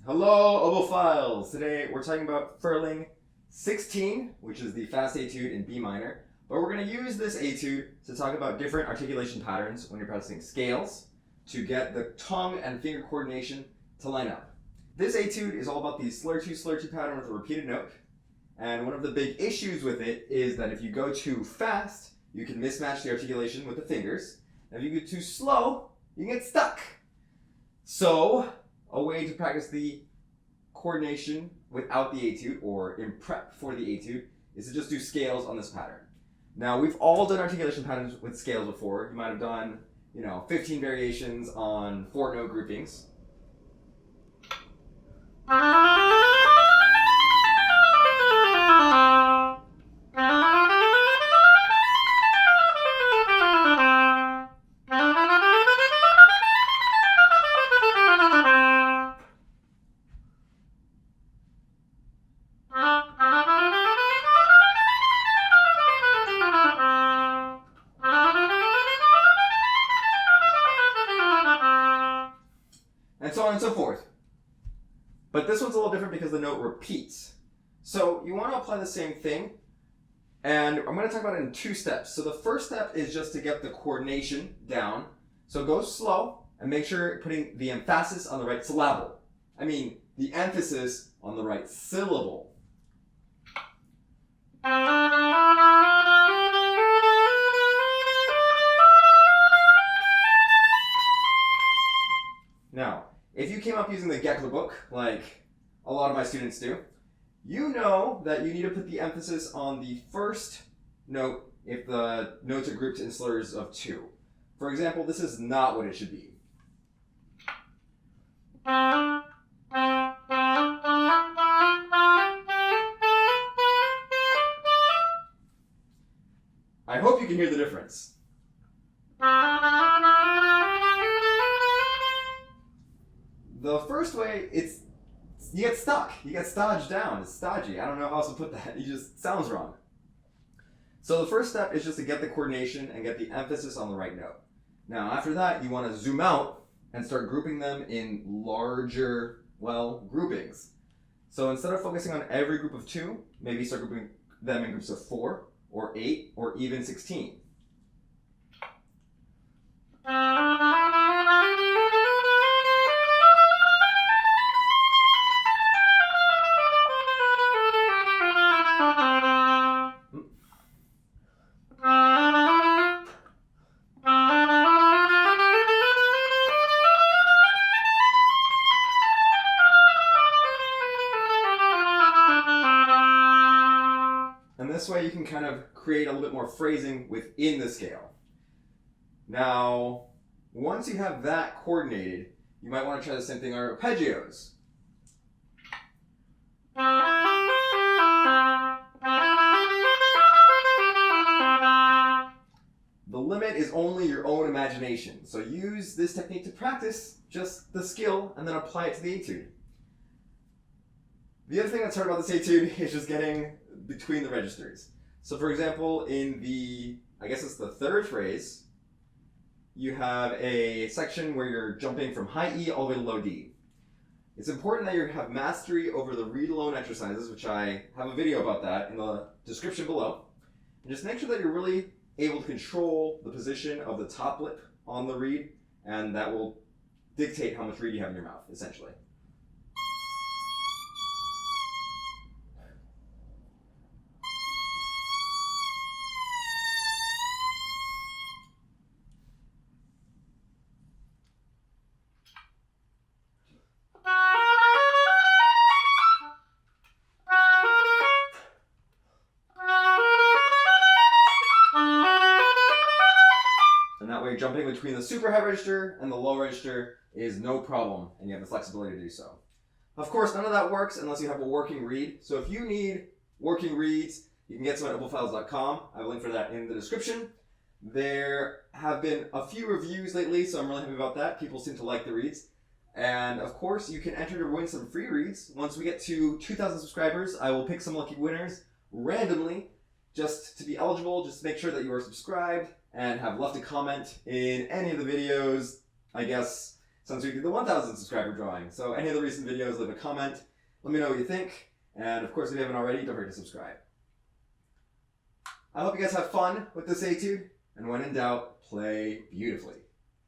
Hello, Obophiles! Today we're talking about Ferling 16, which is the fast etude in B minor. But we're going to use this etude to talk about different articulation patterns when you're practicing scales to get the tongue and finger coordination to line up. This etude is all about the slur-to pattern with a repeated note. And one of the big issues with it is that if you go too fast, you can mismatch the articulation with the fingers. And if you go too slow, you can get stuck. So, a way to practice the coordination without the etude, or in prep for the etude, is to just do scales on this pattern. Now, we've all done articulation patterns with scales before. You might have done, 15 variations on 4-note groupings. And so on and so forth. But this one's a little different because the note repeats. So you want to apply the same thing, and I'm going to talk about it in 2 steps. So the first step is just to get the coordination down. So go slow and make sure you're putting the emphasis on the right syllable. I mean, the emphasis on the right syllable. Now, if you came up using the Geckler book, like a lot of my students do, you know that you need to put the emphasis on the first note if the notes are grouped in slurs of 2. For example, this is not what it should be. I hope you can hear the difference. The first way, you get stuck. You get stodged down. It's stodgy. I don't know how else to put that. It just sounds wrong. So the first step is just to get the coordination and get the emphasis on the right note. Now, after that, you want to zoom out and start grouping them in larger, groupings. So instead of focusing on every group of 2, maybe start grouping them in groups of 4, or 8, or even 16. And this way you can kind of create a little bit more phrasing within the scale. Now, once you have that coordinated, you might want to try the same thing on arpeggios. The limit is only your own imagination, so use this technique to practice just the skill and then apply it to the etude. The other thing that's hard about this etude is just getting between the registers. So for example, in the, I guess it's the 3rd phrase, you have a section where you're jumping from high E all the way to low D. It's important that you have mastery over the read-alone exercises, which I have a video about that in the description below. And just make sure that you're really able to control the position of the top lip on the reed, and that will dictate how much reed you have in your mouth, essentially. And that way jumping between the super high register and the low register is no problem, and you have the flexibility to do so. Of course, none of that works unless you have a working reed. So if you need working reeds, you can get some at obophiles.com. I have a link for that in the description. There have been a few reviews lately, so I'm really happy about that. People seem to like the reeds. And of course, you can enter to win some free reads. Once we get to 2,000 subscribers, I will pick some lucky winners randomly. Just to be eligible, just make sure that you are subscribed and have left a comment in any of the videos. I guess since we did the 1,000 subscriber drawing. So any of the recent videos, leave a comment. Let me know what you think. And of course, if you haven't already, don't forget to subscribe. I hope you guys have fun with this etude. And when in doubt, play beautifully.